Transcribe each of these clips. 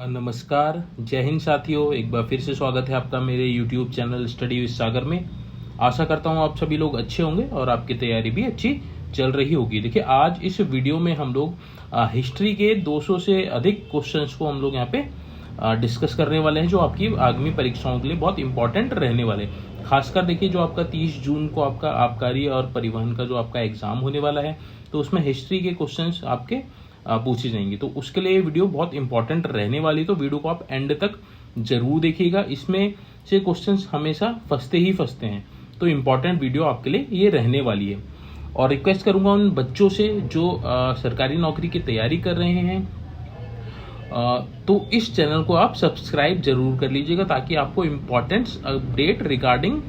नमस्कार, जय हिंद साथियों। एक बार फिर से स्वागत है आपका मेरे YouTube चैनल स्टडी विद सागर में। आशा करता हूँ आप सभी लोग अच्छे होंगे और आपकी तैयारी भी अच्छी चल रही होगी। देखिए, आज इस वीडियो में हम लोग हिस्ट्री के 200 से अधिक क्वेश्चंस को हम लोग यहाँ पे डिस्कस करने वाले हैं, जो आपकी आगामी परीक्षाओं के लिए बहुत इंपॉर्टेंट रहने वाले हैं। खासकर देखिए, जो आपका 30 जून को आपका आबकारी और परिवहन का जो आपका एग्जाम होने वाला है, तो उसमें हिस्ट्री के क्वेश्चंस आपके पूछी जाएंगी। तो उसके लिए ये वीडियो बहुत इंपॉर्टेंट रहने वाली, तो वीडियो को आप एंड तक जरूर देखिएगा। इसमें से क्वेश्चंस हमेशा फंसते ही फंसते हैं, तो इंपॉर्टेंट वीडियो आपके लिए ये रहने वाली है। और रिक्वेस्ट करूंगा उन बच्चों से जो सरकारी नौकरी की तैयारी कर रहे हैं, तो इस चैनल को आप सब्सक्राइब जरूर कर लीजिएगा, ताकि आपको important update regarding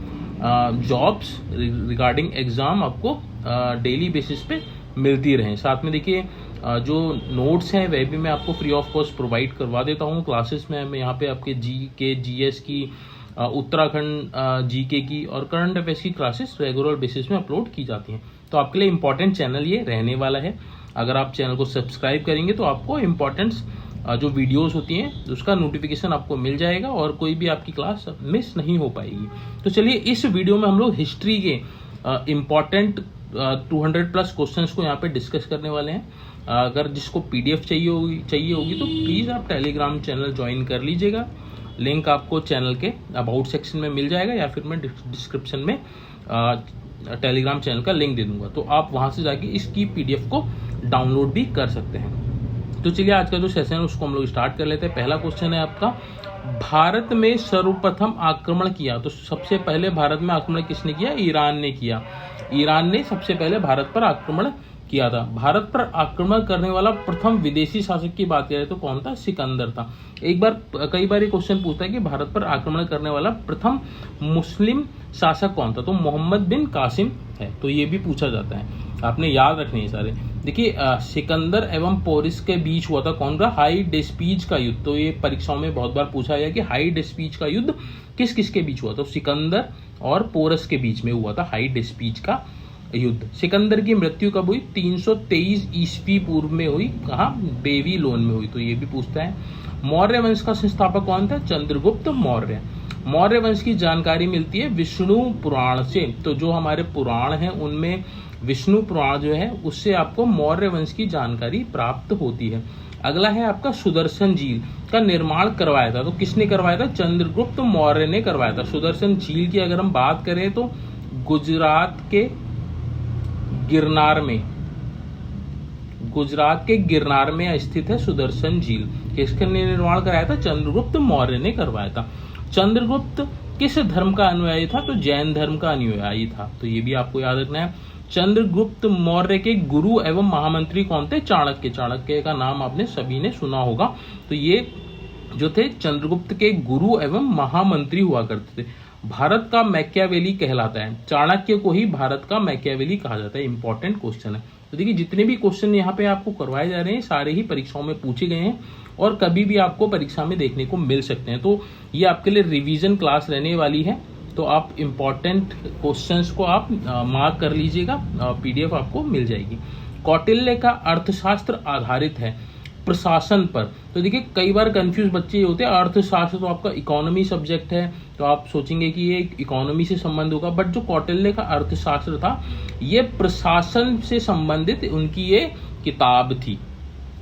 jobs, regarding exam आपको डेली बेसिस पे मिलती रहे। साथ में देखिए, जो नोट्स हैं वह भी मैं आपको फ्री ऑफ कॉस्ट प्रोवाइड करवा देता हूँ क्लासेस में। मैं यहाँ पे आपके जीके, जीएस की, उत्तराखंड जीके की और करंट अफेयर्स की क्लासेस रेगुलर बेसिस में अपलोड की जाती हैं। तो आपके लिए इंपॉर्टेंट चैनल ये रहने वाला है। अगर आप चैनल को सब्सक्राइब करेंगे तो आपको इम्पोर्टेंट जो वीडियोस होती हैं उसका नोटिफिकेशन आपको मिल जाएगा और कोई भी आपकी क्लास मिस नहीं हो पाएगी। तो चलिए, इस वीडियो में हम लोग हिस्ट्री के इम्पॉर्टेंट 200 प्लस क्वेश्चंस को यहाँ पे डिस्कस करने वाले हैं। अगर जिसको पीडीएफ चाहिए होगी तो प्लीज़ आप टेलीग्राम चैनल ज्वाइन कर लीजिएगा। लिंक आपको चैनल के अबाउट सेक्शन में मिल जाएगा, या फिर मैं डिस्क्रिप्शन में टेलीग्राम चैनल का लिंक दे दूंगा, तो आप वहां से जाके इसकी पीडीएफ को डाउनलोड भी कर सकते हैं। तो चलिए, आज का जो सेशन है उसको हम लोग स्टार्ट कर लेते हैं। पहला क्वेश्चन है आपका, भारत में सर्वप्रथम आक्रमण किया। तो सबसे पहले भारत में आक्रमण किसने किया? ईरान ने किया। ईरान ने सबसे पहले भारत पर आक्रमण किया था। भारत पर आक्रमण करने वाला प्रथम विदेशी शासक की बात करें तो कौन था? सिकंदर था। कई बार ये क्वेश्चन पूछता है कि भारत पर आक्रमण करने वाला प्रथम मुस्लिम शासक कौन था? तो मोहम्मद बिन कासिम है। तो ये भी पूछा जाता है, आपने याद रखने हैं सारे। देखिए, सिकंदर एवं पोरस के बीच हुआ था कौन सा? हाई डेस्पीज का युद्ध। तो ये परीक्षाओं में बहुत बार पूछा गया कि हाई डेस्पीज का युद्ध किस किस के बीच हुआ? तो सिकंदर और पोरस के बीच में हुआ था हाई डेस्पीज का युद्ध। सिकंदर की मृत्यु कब हुई? 323 ईस्वी पूर्व में हुई। कहाँ? बेबीलोन में हुई। तो ये भी पूछता है। मौर्य वंश का संस्थापक कौन था? चंद्रगुप्त मौर्य। मौर्य वंश की जानकारी मिलती है विष्णु पुराण से। तो जो हमारे पुराण हैं उनमें विष्णु पुराण जो है उससे आपको मौर्य वंश की जानकारी प्राप्त होती है। अगला है आपका, सुदर्शन झील का निर्माण करवाया था। तो किसने करवाया था? चंद्रगुप्त मौर्य ने करवाया था। सुदर्शन झील की अगर हम बात करें तो गुजरात के गिरनार में स्थित है सुदर्शन झील। किसने निर्माण कराया था? चंद्रगुप्त मौर्य ने करवाया था। चंद्रगुप्त किस धर्म का अनुयायी था? तो जैन धर्म का अनुयायी था। तो ये भी आपको याद रखना है। चंद्रगुप्त मौर्य के गुरु एवं महामंत्री कौन थे? चाणक्य। चाणक्य का नाम आपने सभी ने सुना होगा। तो ये जो थे चंद्रगुप्त के गुरु एवं महामंत्री हुआ करते थे। भारत का मैकियावेली कहलाता है। चाणक्य को ही भारत का मैकियावेली कहा जाता है। इंपॉर्टेंट क्वेश्चन है। तो देखिए, जितने भी क्वेश्चन यहाँ पे आपको करवाए जा रहे हैं सारे ही परीक्षाओं में पूछे गए हैं और कभी भी आपको परीक्षा में देखने को मिल सकते हैं। तो ये आपके लिए रिवीजन क्लास रहने वाली है। तो आप इम्पॉर्टेंट क्वेश्चंस को आप मार्क कर लीजिएगा, पीडीएफ आपको मिल जाएगी। कौटिल्य का अर्थशास्त्र आधारित है प्रशासन पर। तो देखिए, कई बार कंफ्यूज बच्चे होते हैं, अर्थशास्त्र तो आपका इकोनॉमी सब्जेक्ट है, तो आप सोचेंगे कि ये इकोनॉमी से संबंध होगा, बट जो कौटिल्य का अर्थशास्त्र था ये प्रशासन से संबंधित उनकी ये किताब थी।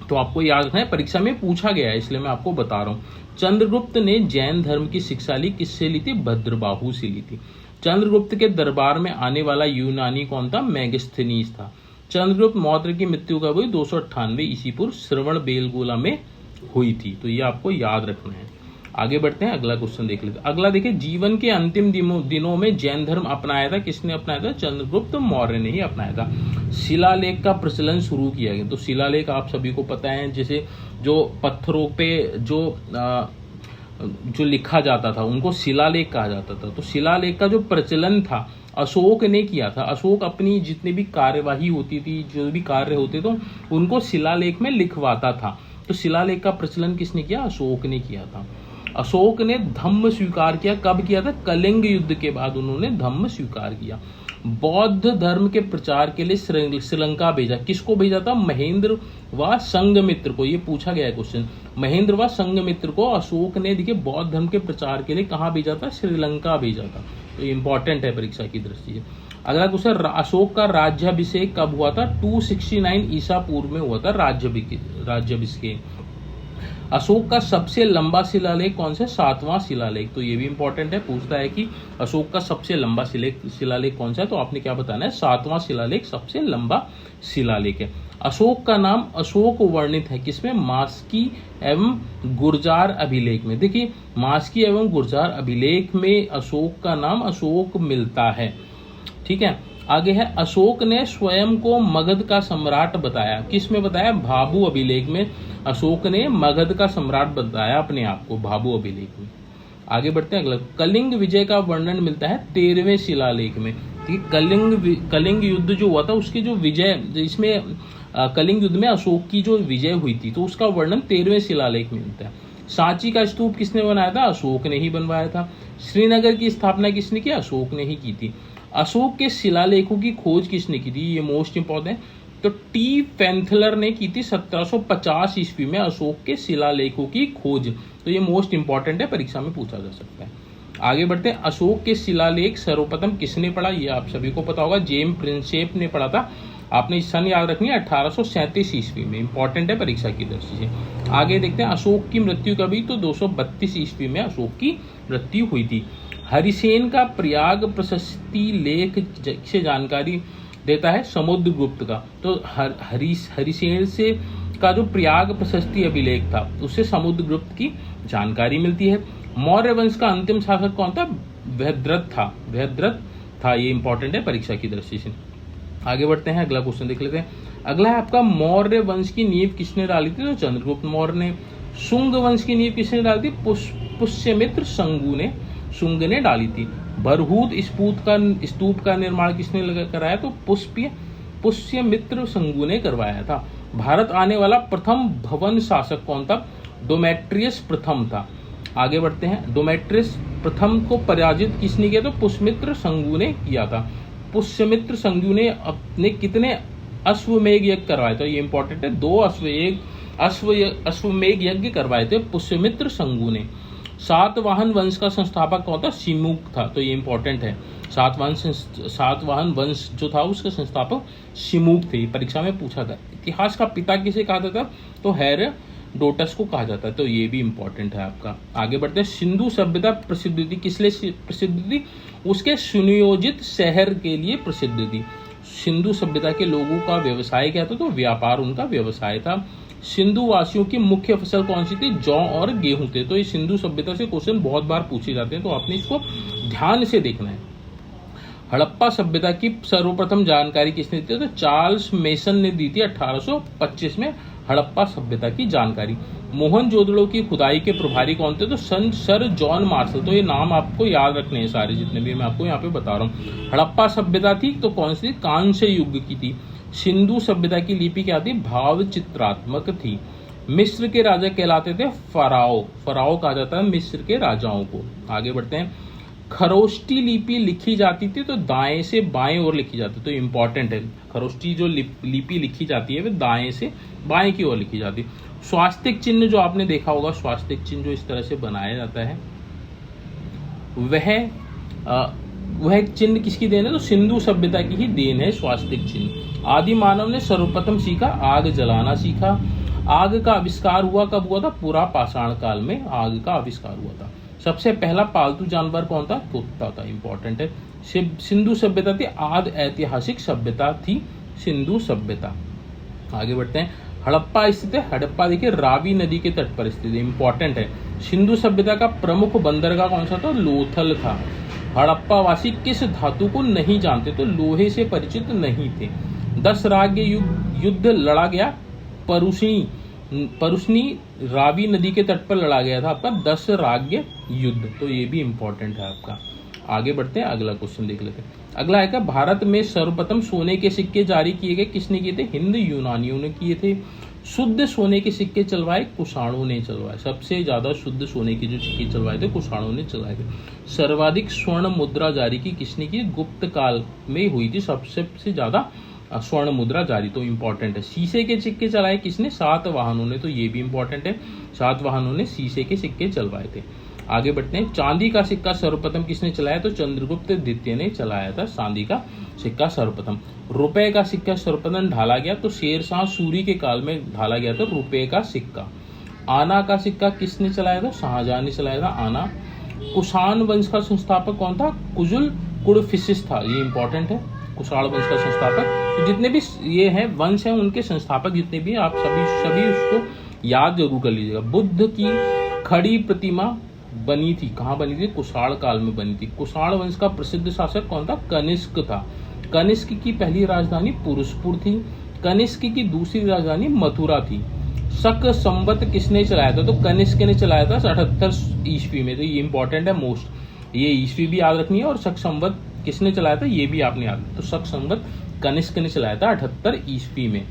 तो आपको याद रखना है, परीक्षा में पूछा गया है, इसलिए मैं आपको बता रहा हूँ। चंद्रगुप्त ने जैन धर्म की शिक्षा ली, किससे ली थी? भद्रबाहु से ली थी। चंद्रगुप्त के दरबार में आने वाला यूनानी कौन था? मेगास्थनीज था। चंद्रगुप्त मौर्य की मृत्यु कब हुई? 298 ईस्वी पूर्व श्रवण बेलगोला में हुई थी। तो ये आपको याद रखना है। आगे बढ़ते हैं, अगला क्वेश्चन देख लेते हैं। अगला देखिए, जीवन के अंतिम दिनों में जैन धर्म अपनाया था। किसने अपनाया था? चंद्रगुप्त मौर्य ने ही अपनाया था। शिलालेख का प्रचलन शुरू किया गया। तो शिलालेख आप सभी को पता है, जैसे जो पत्थरों पे जो लिखा जाता था उनको शिलालेख कहा जाता था। तो शिलालेख का जो प्रचलन था अशोक ने किया था। अशोक अपनी जितनी भी कार्यवाही होती थी, जो भी कार्य होते थे, उनको शिलालेख में लिखवाता था। तो शिलालेख का प्रचलन किसने किया? अशोक ने किया था। अशोक ने धम्म स्वीकार किया। कब किया था? कलिंग युद्ध के बाद उन्होंने धम्म स्वीकार किया। बौद्ध धर्म के प्रचार के लिए श्रीलंका भेजा। किसको भेजा था? महेंद्र व संघमित्र को। ये पूछा गया है क्वेश्चन। महेंद्र व संघमित्र को अशोक ने देखिए बौद्ध धर्म के प्रचार के लिए कहाँ भेजा था? श्रीलंका भेजा था। तो इंपॉर्टेंट है परीक्षा की दृष्टि से। अगला क्वेश्चन, अशोक का राज्याभिषेक कब हुआ था? 269 ईसा पूर्व में हुआ था राज्याभिषेक। अशोक का सबसे लंबा शिलालेख कौन सा? 7वां शिलालेख। तो ये भी इंपॉर्टेंट है, पूछता है कि अशोक का सबसे लंबा शिलालेख कौन सा है, तो आपने क्या बताना है? 7वां शिलालेख सबसे लंबा शिलालेख है। अशोक का नाम अशोक वर्णित है किसमें? मास्की एवं गुर्जार अभिलेख में। देखिए मास्की एवं गुर्जार अभिलेख में अशोक का नाम अशोक मिलता है। ठीक है, आगे है, अशोक ने स्वयं को मगध का सम्राट बताया। किस में बताया? भाभु अभिलेख में अशोक ने मगध का सम्राट बताया अपने आप को, भाभु अभिलेख में। आगे बढ़ते हैं अगला, कलिंग विजय का वर्णन मिलता है 13वें शिलालेख में। ठीक, कलिंग युद्ध जो हुआ था उसकी जो विजय, इसमें कलिंग युद्ध में अशोक की जो विजय हुई थी तो उसका वर्णन 13वें शिलालेख में मिलता है। सांची का स्तूप किसने बनाया था? अशोक ने ही बनवाया था। श्रीनगर की स्थापना किसने की? अशोक ने ही की थी। अशोक के शिलालेखों की खोज किसने की थी? ये मोस्ट इंपॉर्टेंट। तो टी पेंथलर ने की थी 1750 ईस्वी में अशोक के शिलालेखों की खोज। तो ये मोस्ट इंपॉर्टेंट है, परीक्षा में पूछा जा सकता है। आगे बढ़ते हैं, अशोक के शिलालेख सर्वप्रथम किसने पढ़ा? ये आप सभी को पता होगा, जेम्स प्रिंसेप ने पढ़ा था। आपने सन याद रखनी है, 1837 ईस्वी में। इंपॉर्टेंट है परीक्षा की दृष्टि से। आगे देखते हैं, अशोक की मृत्यु कभी? तो 232 ईस्वी में अशोक की मृत्यु हुई थी। हरिसेन का प्रयाग प्रशस्ति लेख से जानकारी देता है समुद्रगुप्त का। तो हरिसेन से का जो प्रयाग प्रशस्ति अभिलेख था उससे समुद्रगुप्त की जानकारी मिलती है। मौर्य वंश का अंतिम शासक कौन था? बृहद्रथ था। ये इंपॉर्टेंट है परीक्षा की दृष्टि से। आगे बढ़ते हैं, अगला क्वेश्चन देख लेते हैं। अगला है आपका, मौर्य वंश की नींव किसने डाली थी? तो चंद्रगुप्त मौर्य ने। शुंग वंश की नींव किसने डाली थी? पुष्यमित्र शुंग ने डाली थी। बरहूत स्तूप का निर्माण किसने कराया? तो पुष्यमित्र शंगु ने करवाया था। भारत आने वाला प्रथम भवन शासक कौन था? डोमेट्रियस प्रथम था। आगे बढ़ते हैं, डोमेट्रियस प्रथम को पराजित किसने किया? तो पुष्यमित्र शंगु ने किया था। पुष्यमित्र शंगु ने अपने कितने अश्वमेध यज्ञ करवाए थे? ये इंपॉर्टेंट है, 2 अश्वमेध यज्ञ करवाए थे पुष्यमित्र शंगु ने। सातवाहन वंश का संस्थापक कौन था? शिमुक था। तो ये इंपॉर्टेंट है, सातवाहन वंश जो था उसका संस्थापक शिमुक थे। परीक्षा में पूछा था। इतिहास का पिता किसे कहा जाता? तो हेरोडोटस को कहा जाता है। तो ये भी इंपॉर्टेंट है आपका। आगे बढ़ते हैं, सिंधु सभ्यता प्रसिद्ध थी। किस लिए प्रसिद्ध थी? उसके सुनियोजित शहर के लिए प्रसिद्ध थी। सिंधु सभ्यता के लोगों का व्यवसाय क्या था? तो व्यापार उनका व्यवसाय था। सिंधु वासियों की मुख्य फसल कौन सी थी? जौ और गेहूं थे। तो ये सिंधु सभ्यता से क्वेश्चन बहुत बार पूछे जाते हैं, तो आपने इसको ध्यान से देखना है। हड़प्पा सभ्यता की सर्वप्रथम जानकारी किसने दी? तो चार्ल्स मेसन ने दी थी 1825 में हड़प्पा सभ्यता की जानकारी। मोहनजोदड़ो की खुदाई के प्रभारी कौन थे? तो सर जॉन मार्शल। तो ये नाम आपको याद रखने हैं सारे जितने भी मैं आपको यहाँ पे बता रहा हूँ। हड़प्पा सभ्यता थी तो कौन सी? कांस्य युग की थी। सिंधु सभ्यता की लिपि क्या थी? भाव चित्रात्मक थी। मिस्र के राजा कहलाते थे फराओ कहा जाता है मिस्र के राजाओं को। आगे बढ़ते हैं, खरोष्टी लिपि लिखी जाती थी तो दाएं से बाएं ओर लिखी जाती। तो इंपॉर्टेंट है, खरोष्टी जो लिपि लिखी जाती है वह दाएं से बाएं की ओर लिखी जाती। स्वास्तिक चिन्ह जो आपने देखा होगा, स्वास्तिक चिन्ह जो इस तरह से बनाया जाता है वह चिन्ह किसकी देन है? तो सिंधु सभ्यता की ही देन है स्वास्तिक चिन्ह। आदि मानव ने सर्वप्रथम सीखा, आग जलाना सीखा। आग का आविष्कार हुआ कब हुआ था? पूरा पाषाण काल में आग का आविष्कार हुआ था। सबसे पहला पालतू जानवर कौन था? कुत्ता था। इंपॉर्टेंट है। सिंधु सभ्यता थी आदि ऐतिहासिक सभ्यता थी सिंधु सभ्यता। आगे बढ़ते हैं, हड़प्पा स्थित है। हड़प्पा देखिए रावी नदी के तट पर स्थित है। इंपॉर्टेंट है। सिंधु सभ्यता का प्रमुख बंदरगाह कौन सा था? लोथल था। हड़प्पा वासी किस धातु को नहीं जानते? तो लोहे से परिचित नहीं थे। 10 राज्य युद्ध लड़ा गया। परुष्णी रावी नदी के तट पर लड़ा गया था आपका 10 राज्य युद्ध। तो ये भी इंपॉर्टेंट है आपका। आगे बढ़ते हैं, अगला क्वेश्चन देख लेते हैं। अगला है क्या, भारत में सर्वप्रथम सोने के सिक्के जारी किए गए किसने किए थे? हिंद यूनानियों ने किए थे। शुद्ध सोने के सिक्के चलवाए कुषाणों ने चलवाए, सबसे ज्यादा शुद्ध सोने के जो सिक्के चलवाए थे कुषाणों ने चलवाए थे। सर्वाधिक स्वर्ण मुद्रा जारी की किसने की? गुप्त काल में हुई थी सबसे ज्यादा स्वर्ण मुद्रा जारी, तो इंपॉर्टेंट है। शीशे के सिक्के चलाए किसने? सातवाहनों ने, तो ये भी इंपॉर्टेंट है, सातवाहनों ने शीशे के सिक्के चलवाए थे। आगे बढ़ते हैं, चांदी का सिक्का सर्वप्रथम किसने चलाया? तो चंद्रगुप्त द्वितीय ने चलाया था चांदी का सिक्का सर्वप्रथम। रुपए का सिक्का सर्वप्रथम ढाला गया तो शेरशाह सूरी के काल में ढाला गया था रुपए का सिक्का। आना का सिक्का किसने चलाया था? शाहजहां ने चलाया था आना। कुषाण वंश का संस्थापक कौन था? कुजुल कुड़फिसिस था, ये इंपॉर्टेंट है, कुषाण वंश का संस्थापक। तो जितने भी ये हैं वंश हैं उनके संस्थापक जितने भी, आप सभी उसको याद जरूर कर लीजिएगा। बुद्ध की खड़ी प्रतिमा बनी थी, कहाँ बनी थी? कुषाण काल में बनी थी। कुषाण वंश का प्रसिद्ध शासक कौन था? कनिष्क था। कनिष्क की पहली राजधानी पुरुषपुर थी। कनिष्क की दूसरी राजधानी मथुरा थी। शक संवत किसने चलाया था? तो कनिष्क ने चलाया था 78 ईस्वी में, तो ये इंपॉर्टेंट है मोस्ट, ये ईस्वी भी याद रखनी है और शक संवत किसने चलाया था ये भी आपने याद, तो शक संवत कनिष्क ने चलाया था 78 ईस्वी में।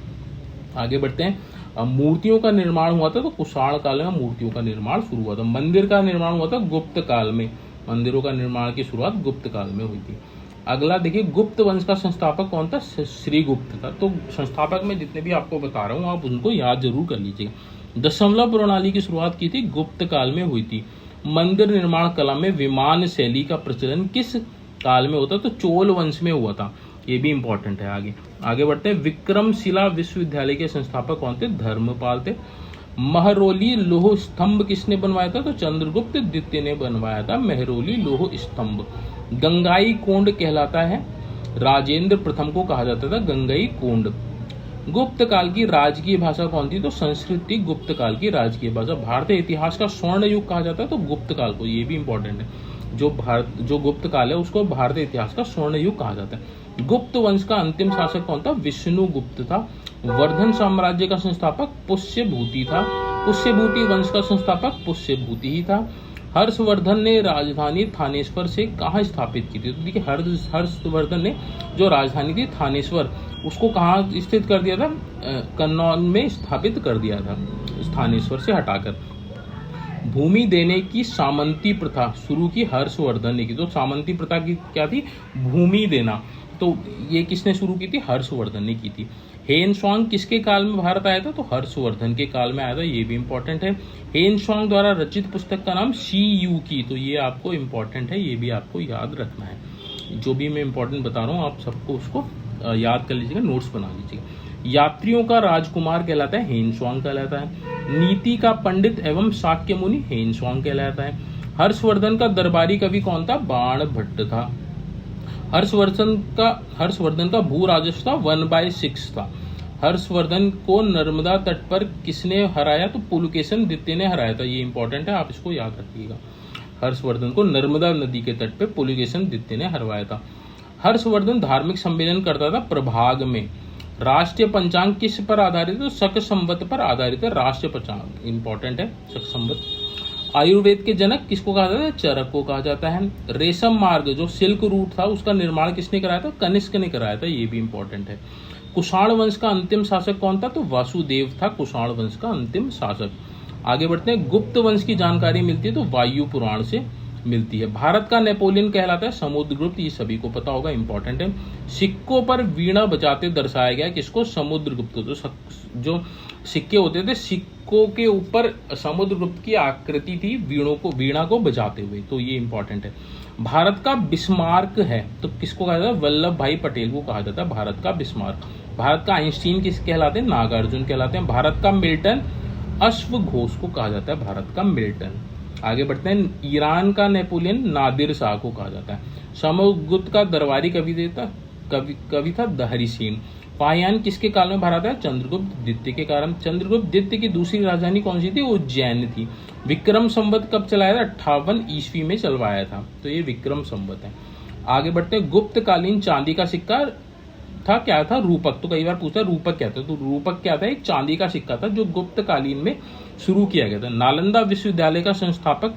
आगे बढ़ते हैं, मूर्तियों का निर्माण हुआ था तो कुषाण काल में मूर्तियों का निर्माण शुरू हुआ था। मंदिर का निर्माण हुआ था गुप्त काल में, मंदिरों का निर्माण की शुरुआत गुप्त काल में हुई थी। अगला देखिए, गुप्त वंश का संस्थापक कौन था? श्रीगुप्त था। तो संस्थापक में जितने भी आपको बता रहा हूँ आप उनको याद जरूर कर लीजिएगा। दशमलव प्रणाली की शुरुआत की थी गुप्त काल में हुई थी। मंदिर निर्माण कला में विमान शैली का प्रचलन किस काल में होता? तो चोल वंश में हुआ था, ये भी इंपॉर्टेंट है। आगे बढ़ते हैं, विक्रमशिला विश्वविद्यालय के संस्थापक कौन थे? धर्मपाल थे। महरौली लोह स्तंभ किसने बनवाया था? तो चंद्रगुप्त द्वितीय ने बनवाया था महरौली लोह स्तंभ। गंगाई कोंड कहलाता है, राजेंद्र प्रथम को कहा जाता था गंगाई कोंड। गुप्त काल की राजकीय भाषा कौन थी? तो संस्कृत थी गुप्त काल की राजकीय भाषा। भारतीय इतिहास का स्वर्ण युग कहा जाता है तो गुप्त काल को, ये भी इंपॉर्टेंट है। जो गुप्त काल है उसको भारतीय इतिहास का स्वर्ण युग कहा जाता है। गुप्त वंश का अंतिम शासक कौन था? विष्णुगुप्त था। वर्धन साम्राज्य का संस्थापक पुष्यभूति था। पुष्यभूति वंश का संस्थापक पुष्यभूति ही था। हर्षवर्धन ने राजधानी थानेश्वर से कहाँ स्थापित की थी? तो देखिए, हर्षवर्धन ने जो राजधानी थी थानेश्वर उसको कहाँ स्थित कर दिया था? कन्नौज में स्थापित कर दिया था, थानेश्वर से हटाकर। भूमि देने की सामंती प्रथा शुरू की हर्षवर्धन ने की। तो सामंती प्रथा की क्या थी? भूमि देना, तो ये किसने शुरू की थी? हर्षवर्धन ने की थी। हेनस्वांग किसके काल में भारत आया था? तो हर्षवर्धन के काल में आया था, ये भी इंपॉर्टेंट है। हेनस्वांग द्वारा रचित पुस्तक का नाम शी यू की, तो ये आपको इंपॉर्टेंट है, ये भी आपको याद रखना है। जो भी मैं इंपॉर्टेंट बता रहा हूँ आप सबको उसको याद कर लीजिएगा, नोट्स बना लीजिएगा। यात्रियों का राजकुमार कहलाता है, हेनस्वांग कहलाता है। नीति का पंडित एवं शाक्य मुनि, हेनस्वांग कहलाता है। हर्षवर्धन का दरबारी कवि कौन था? बाणभट्ट था। हर्षवर्धन का भू राजस्व था 1/6 था। हर्षवर्धन को नर्मदा तट पर किसने हराया? तो पुलकेशन द्वितीय ने हराया था, ये इंपॉर्टेंट है, आप इसको याद रखिएगा। हर्षवर्धन को नर्मदा नदी के तट पर पुलकेशन द्वितीय ने हरवाया था। हर्षवर्धन धार्मिक सम्मेलन करता था प्रभाग में। राष्ट्रीय पंचांग किस पर आधारित है? तो शक संवत पर आधारित है राष्ट्रीय पंचांग, इंपॉर्टेंट है शक संवत। आयुर्वेद के जनक किसको कहा जाता है? चरक को कहा जाता है। रेशम मार्ग जो सिल्क रूट था उसका निर्माण किसने कराया था? कनिष्क ने कराया था, ये भी इंपॉर्टेंट है। कुषाण वंश का अंतिम शासक कौन था? तो वासुदेव था कुषाण वंश का अंतिम शासक। आगे बढ़ते हैं, गुप्त वंश की जानकारी मिलती है तो वायु पुराण से मिलती है। भारत का नेपोलियन कहलाता है समुद्रगुप्त, ये सभी को पता होगा, इंपॉर्टेंट है। सिक्कों पर वीणा बजाते दर्शाया गया किसको? समुद्रगुप्त। तो जो सिक्के होते थे सिक्कों के ऊपर समुद्रगुप्त की आकृति थी वीणा को बजाते हुए, तो ये इंपॉर्टेंट है। भारत का बिस्मार्क है तो किसको कहा जाता है? वल्लभ भाई पटेल को कहा जाता है भारत का बिस्मार्क। भारत का आइंस्टीन किस कहलाते हैं? नागार्जुन कहलाते हैं। भारत का मिल्टन अश्व घोष को कहा जाता है भारत का मिल्टन। आगे बढ़ते हैं, ईरान का नेपोलियन नादिर शाह को कहा जाता है। समुद्रगुप्त का दरबारी कवि था दहरीसेन। फाहियान किसके काल में भारत आया? चंद्रगुप्त द्वितीय के कारण। चंद्रगुप्त द्वितीय की दूसरी राजधानी कौन सी थी? उज्जैन थी। विक्रम संवत कब चलाया था? 58 ईस्वी में चलवाया था, तो ये विक्रम संवत है। आगे बढ़ते हैं, गुप्त कालीन चांदी का सिक्का था, क्या था? रूपक। तो कई बार पूछा रूपक क्या था, तो रूपक क्या था? एक चांदी का सिक्का था जो गुप्त कालीन में शुरू किया गया था। नालंदा विश्वविद्यालय का संस्थापक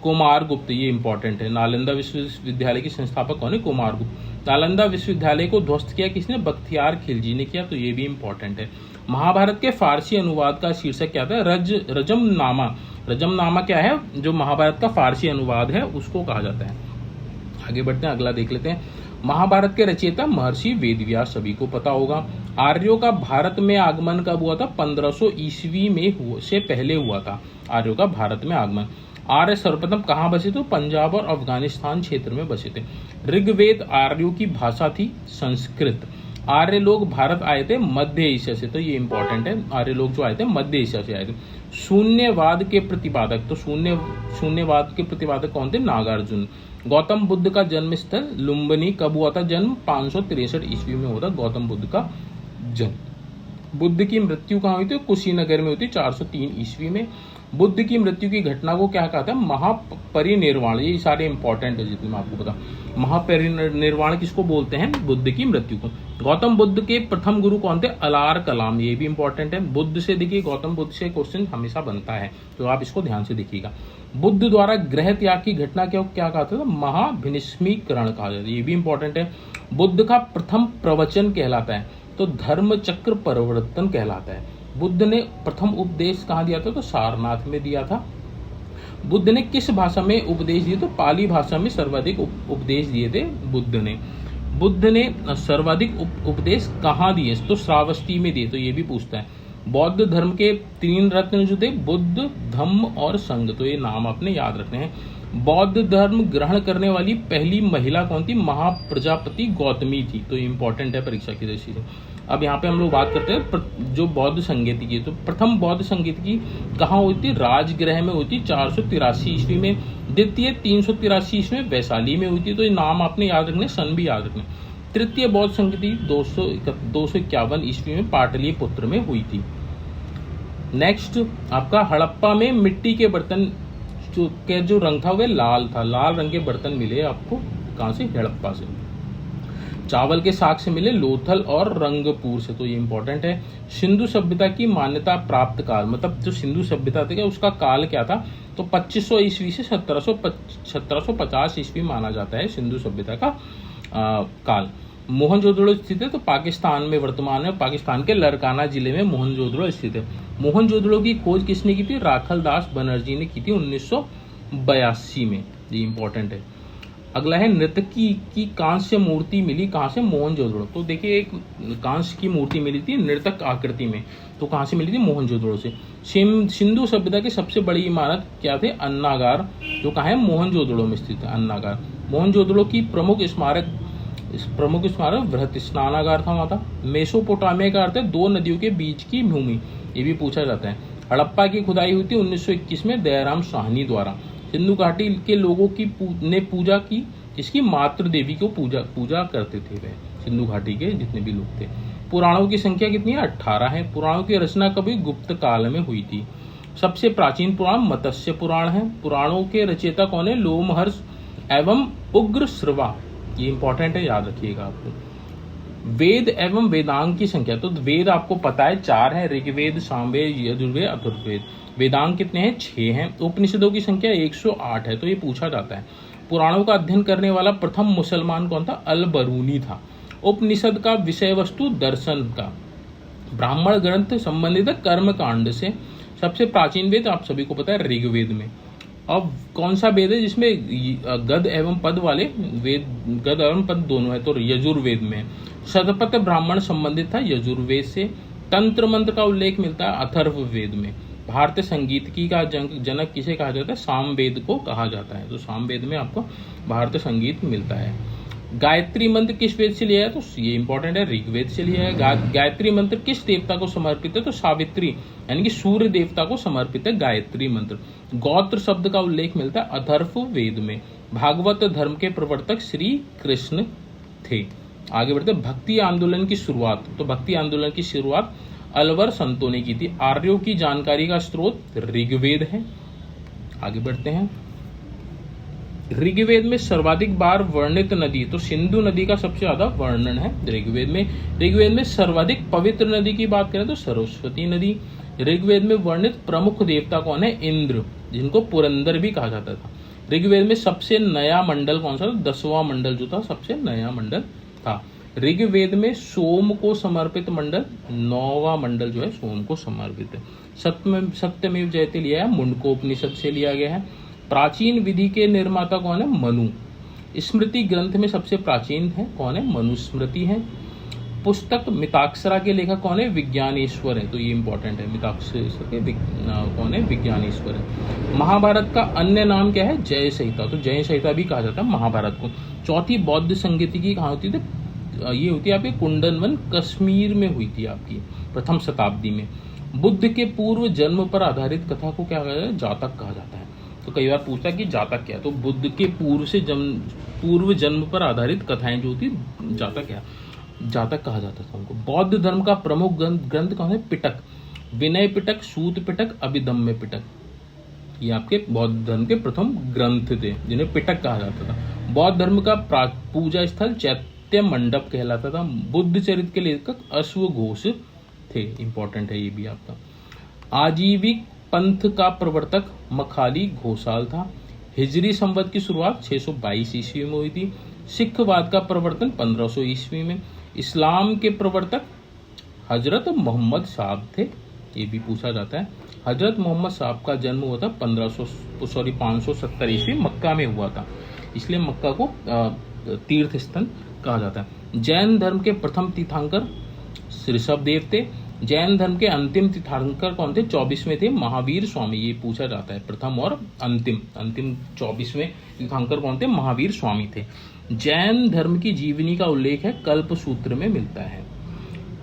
कुमारगुप्त, ये इंपॉर्टेंट है। नालंदा विश्वविद्यालय की संस्थापक कौन है? कुमारगुप्त। नालंदा विश्वविद्यालय को ध्वस्त किया किसने? बख्तियार खिलजी ने किया, तो ये भी इंपॉर्टेंट है। महाभारत के फारसी अनुवाद का शीर्षक क्या था? रजमनामा। रजमनामा क्या है? जो महाभारत का फारसी अनुवाद है उसको कहा जाता है। आगे बढ़ते हैं, अगला देख लेते हैं। महाभारत के रचयिता महर्षि वेदव्यास, सभी को पता होगा। आर्यों का भारत में आगमन कब हुआ था? 1500 ईस्वी में से पहले हुआ था आर्यों का भारत में आगमन। आर्य सर्वप्रथम कहाँ बसे थे? पंजाब और अफगानिस्तान क्षेत्र में बसे थे। ऋग्वेद आर्यों की भाषा थी संस्कृत। आर्य लोग भारत आए थे मध्य एशिया से, तो ये इंपॉर्टेंट है। आर्य लोग जो आए थे मध्य एशिया से आए थे। शून्यवाद के प्रतिपादक, तो शून्यवाद के प्रतिपादक कौन थे? नागार्जुन। गौतम बुद्ध का जन्म स्थल लुम्बिनी, कब हुआ था जन्म? 563 ईस्वी में हुआ था गौतम बुद्ध का जन्म। बुद्ध की मृत्यु कहाँ हुई थी? कुशीनगर में हुई थी 403 ईस्वी में। बुद्ध की मृत्यु की घटना को क्या कहता है? महापरिनिर्वाण। ये सारे इंपॉर्टेंट है जितने मैं आपको बता। महापरिनिर्वाण किसको बोलते हैं? बुद्ध की मृत्यु को। गौतम बुद्ध के प्रथम गुरु कौन थे? अलार कलाम। ये भी इंपॉर्टेंट है। बुद्ध से देखिए, गौतम बुद्ध से क्वेश्चन हमेशा बनता है, तो आप इसको ध्यान से देखिएगा। बुद्ध द्वारा गृह त्याग की घटना क्या कहते थे? महाभिनिष्मीकरण कहा जाता है। ये भी इंपॉर्टेंट है। बुद्ध का प्रथम प्रवचन कहलाता है तो धर्म चक्र परिवर्तन कहलाता है। बुद्ध ने प्रथम उपदेश कहाँ दिया था? तो सारनाथ में दिया था। बुद्ध ने किस भाषा में उपदेश दिए? तो पाली भाषा में सर्वाधिक उपदेश दिए थे बुद्ध ने। बुद्ध ने सर्वाधिक उपदेश कहाँ दिए? तो श्रावस्ती में दिए, तो ये भी पूछता है। बौद्ध धर्म के 3 रत्न जो थे, बुद्ध, धम्म और संघ, तो ये नाम आपने याद रखने हैं। बौद्ध धर्म ग्रहण करने वाली पहली महिला कौन थी? महाप्रजापति गौतमी थी, तो ये इंपॉर्टेंट है परीक्षा की दृष्टि से। अब यहाँ पे हम लोग बात करते हैं जो बौद्ध संगीत की, तो प्रथम बौद्ध संगीत की कहाँ हुई थी? राजगृह में हुई थी 483 ईस्वी में। द्वितीय 383 ईस्वी में वैशाली में हुई थी, तो ये नाम आपने याद रखने, सन भी याद रखने। तृतीय बौद्ध संगीति 251 ईस्वी में पाटलिपुत्र में हुई थी। नेक्स्ट आपका हड़प्पा में मिट्टी के बर्तन जो रंग था वह लाल था। लाल रंग के बर्तन मिले आपको कहाँ से? हड़प्पा से। चावल के साग से मिले लोथल और रंगपुर से, तो ये इंपॉर्टेंट है। सिंधु सभ्यता की मान्यता प्राप्त काल, मतलब जो सिंधु सभ्यता थी उसका काल क्या था? तो 2500 ईस्वी से 1750 ईस्वी माना जाता है सिंधु सभ्यता का काल। मोहनजोदड़ो स्थित है तो पाकिस्तान में वर्तमान है। पाकिस्तान के लरकाना जिले में मोहनजोदड़ो स्थित है। मोहनजोदड़ो की खोज किसने की थी? राखलदास बनर्जी ने की थी 1982 में। ये इंपॉर्टेंट है। अगला है नर्तकी की कांस्य मूर्ति मिली कहाँ से? मोहनजोदड़ो। तो देखिए एक कांस्य की मूर्ति मिली थी नर्तक आकृति में, तो कहाँ से मिली थी? मोहनजोदड़ो से। सिंधु सभ्यता की सबसे बड़ी इमारत क्या थे? अन्नागार, जो कहाँ है? मोहनजोदड़ो में स्थित है अन्नागार। मोहनजोदड़ो की प्रमुख स्मारक बृहत स्नानागार था वहां था। मेसोपोटामिया का अर्थ है 2 नदियों के बीच की भूमि, ये भी पूछा जाता है। हड़प्पा की खुदाई हुई थी 1921 में दयाराम साहनी द्वारा। सिंधु घाटी के लोगों की ने पूजा की, इसकी मातृ देवी को पूजा करते थे वह, सिंधु घाटी के जितने भी लोग थे। पुराणों की संख्या कितनी है? 18 है। पुराणों की रचना कभी? गुप्त काल में हुई थी। सबसे प्राचीन पुराण मत्स्य पुराण है। पुराणों के रचयिता कौन है? लोमहर्ष एवं उग्रश्रवा, ये इंपॉर्टेंट है, याद रखिएगा आपको। वेद एवं वेदांग की संख्या, तो वेद आपको पता है 4 है, ऋग्वेद, सामवेद, यजुर्वेद, अथर्ववेद। वेदांग कितने हैं? 6 हैं। उपनिषदों की संख्या 108 है, तो ये पूछा जाता है। पुराणों का अध्ययन करने वाला प्रथम मुसलमान कौन था? अल बरूनी था। उपनिषद का विषय वस्तु दर्शन का। ब्राह्मण ग्रंथ संबंधित कर्म कांड से। सबसे प्राचीन वेद आप सभी को पता है ऋग्वेद में। अब कौन सा वेद है जिसमें गद एवं पद वाले वेद, गद एवं पद दोनों है? तो यजुर्वेद में। शतपथ ब्राह्मण संबंधित था यजुर्वेद से। तंत्र मंत्र का उल्लेख मिलता है अथर्ववेद में। भारतीय संगीत की का जनक किसे कहा जाता है? सामवेद को कहा जाता है। तो सामवेद में आपको भारतीय संगीत मिलता है। गायत्री मंत्र किस वेद से लिया है? तो ये इंपॉर्टेंट है, ऋग्वेद से लिया है। गायत्री मंत्र किस देवता को समर्पित है? तो सावित्री यानी कि सूर्य देवता को समर्पित है गायत्री मंत्र। गोत्र शब्द का उल्लेख मिलता है अथर्ववेद में। भागवत धर्म के प्रवर्तक श्री कृष्ण थे। आगे बढ़ते भक्ति आंदोलन की शुरुआत, तो भक्ति आंदोलन की शुरुआत अलवर संतों ने की थी। आर्यों की जानकारी का स्रोत ऋग्वेद है। आगे बढ़ते हैं। ऋग्वेद में सर्वाधिक बार वर्णित नदी, तो सिंधु नदी का सबसे ज्यादा वर्णन है ऋग्वेद में। ऋग्वेद में सर्वाधिक पवित्र नदी की बात करें तो सरस्वती नदी। ऋग्वेद में वर्णित प्रमुख देवता कौन है? इंद्र, जिनको पुरंदर भी कहा जाता था। ऋग्वेद में सबसे नया मंडल कौन सा था? 10वां मंडल जो था सबसे नया मंडल था। ऋग्वेद में सोम को समर्पित मंडल, 9वां मंडल जो है सोम को समर्पित है। सत्यमेव जयते लिया है, मुंडकोपनिषद से लिया गया है। प्राचीन विधि के निर्माता कौन है? मनु। स्मृति ग्रंथ में सबसे प्राचीन है कौन है? मनुस्मृति है। पुस्तक मिताक्षरा के लेखक कौन है? विज्ञानेश्वर है, तो ये इंपॉर्टेंट है। मिताक्षरा के कौन है? विज्ञानेश्वर है। महाभारत का अन्य नाम क्या है? जय संहिता, तो जय संहिता भी कहा जाता है महाभारत को। चौथी बौद्ध संगीति की कहाँ होती थी? ये होती है आपकी कुंडनवन, कश्मीर में हुई थी आपकी प्रथम शताब्दी में। बुद्ध के पूर्व जन्म पर आधारित कथा को क्या कहा जाता है? जातक कहा जाता है। तो कई बार पूछता है कि जातक क्या है, तो बुद्ध के पूर्व जन्म पर आधारित कथाएं जो होती जातक क्या, जातक कहा जाता था उनको। बौद्ध धर्म का प्रमुख ग्रंथ कौन है? पिटक, विनय पिटक, सूत पिटक, अभिधम्य पिटक, ये आपके बौद्ध धर्म के प्रथम ग्रंथ थे जिन्हें पिटक कहा जाता था। बौद्ध धर्म का पूजा स्थल चैत्य मंडप कहलाता था। बुद्ध चरित्र के लेखक अश्वघोष थे, इंपॉर्टेंट है ये भी आपका। आजीविक पंथ का प्रवर्तक मखाली घोषाल था। हिजरी संवत की शुरुआत 622 ईस्वी में हुई थी। सिखवाद का प्रवर्तन 1500 ईस्वी में। इस्लाम के प्रवर्तक हजरत मोहम्मद साहब थे, ये भी पूछा जाता है। हजरत मोहम्मद साहब का जन्म हुआ था 570 ईस्वी मक्का में हुआ था, इसलिए मक्का को तीर्थ स्थल कहा जाता है। जैन धर्म के प्रथम तीर्थंकर ऋषभ देव थे। जैन धर्म के अंतिम तीर्थंकर कौन थे? 24वें थे महावीर स्वामी, ये पूछा जाता है। प्रथम और अंतिम 24वें तीर्थंकर कौन थे? महावीर स्वामी थे। जैन धर्म की जीवनी का उल्लेख है कल्प सूत्र में मिलता है।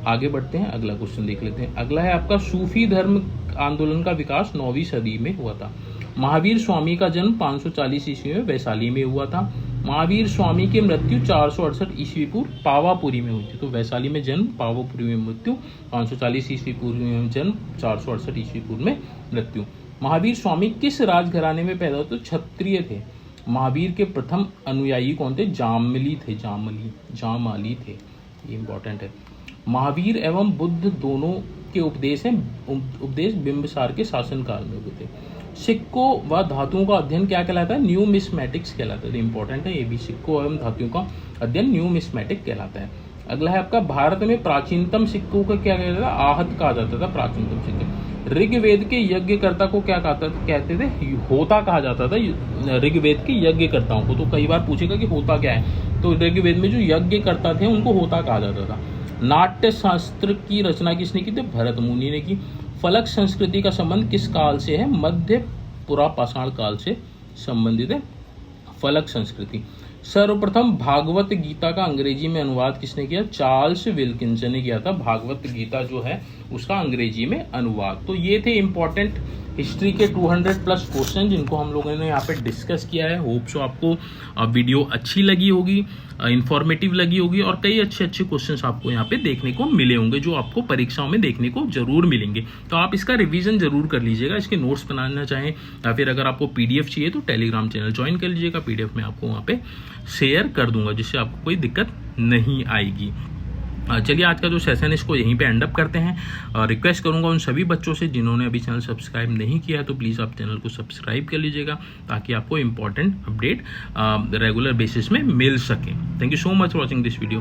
आगे बढ़ते हैं, अगला क्वेश्चन देख लेते हैं। अगला है आपका, सूफी धर्म आंदोलन का विकास 9वीं सदी में हुआ था। महावीर स्वामी का जन्म 540 ईस्वी में वैशाली में हुआ था। महावीर स्वामी की मृत्यु 468 ईस्वी पूर्व पावापुरी में हुई थी, तो वैशाली में जन्म, पावापुरी में मृत्यु, 540 ईस्वी पूर्व में जन्म, 468 ईस्वी पूर्व में मृत्यु। महावीर स्वामी किस राजघराने में पैदा हुए? तो क्षत्रिय थे। महावीर के प्रथम अनुयायी कौन थे? जामली थे, जामाली थे, ये इंपॉर्टेंट है। महावीर एवं बुद्ध दोनों के उपदेश बिंबिसार के शासनकाल में हुए थे। सिक्कों व धातुओं का अध्ययन क्या कहलाता है? न्यूमिस्मेटिक्स कहलाता है, इंपॉर्टेंट है ये भी। सिक्कों एवं धातुओं का अध्ययन न्यूमिस्मेटिक कहलाता है। अगला है आपका, भारत में प्राचीनतम सिक्कों का क्या कहता था? आहत कहा जाता था प्राचीनतम सिक्के। ऋग्वेद के यज्ञकर्ता को क्या कहते थे? होता कहा जाता था ऋग्वेद के यज्ञकर्ताओं को। तो कई बार पूछेगा कि होता क्या है, तो ऋग्वेद में जो यज्ञकर्ता थे उनको होता कहा जाता था। नाट्य शास्त्र की रचना किसने की थी? भरत मुनि ने की। फलक संस्कृति का संबंध किस काल से है? मध्य पुरापाषाण काल से संबंधित है फलक संस्कृति। सर्वप्रथम भागवत गीता का अंग्रेजी में अनुवाद किसने किया? चार्ल्स विल्किंसन ने किया था भगवत गीता जो है उसका अंग्रेजी में अनुवाद। तो ये थे इंपॉर्टेंट हिस्ट्री के 200 प्लस क्वेश्चन जिनको हम लोगों ने यहाँ पे डिस्कस किया है। होप सो आपको वीडियो अच्छी लगी होगी, इंफॉर्मेटिव लगी होगी और कई अच्छे क्वेश्चंस आपको यहाँ पे देखने को मिले होंगे जो आपको परीक्षाओं में देखने को जरूर मिलेंगे। तो आप इसका रिवीजन जरूर कर लीजिएगा। इसके नोट्स बनाना चाहें या फिर अगर आपको पीडीएफ चाहिए तो टेलीग्राम चैनल ज्वाइन कर लीजिएगा। पीडीएफ में आपको वहाँ पे शेयर कर दूंगा जिससे आपको कोई दिक्कत नहीं आएगी। चलिए आज का जो सेशन है इसको यहीं पे एंड अप करते हैं। रिक्वेस्ट करूंगा उन सभी बच्चों से जिन्होंने अभी चैनल सब्सक्राइब नहीं किया है तो प्लीज़ आप चैनल को सब्सक्राइब कर लीजिएगा ताकि आपको इंपॉर्टेंट अपडेट रेगुलर बेसिस में मिल सके। Thank you so much for watching this video.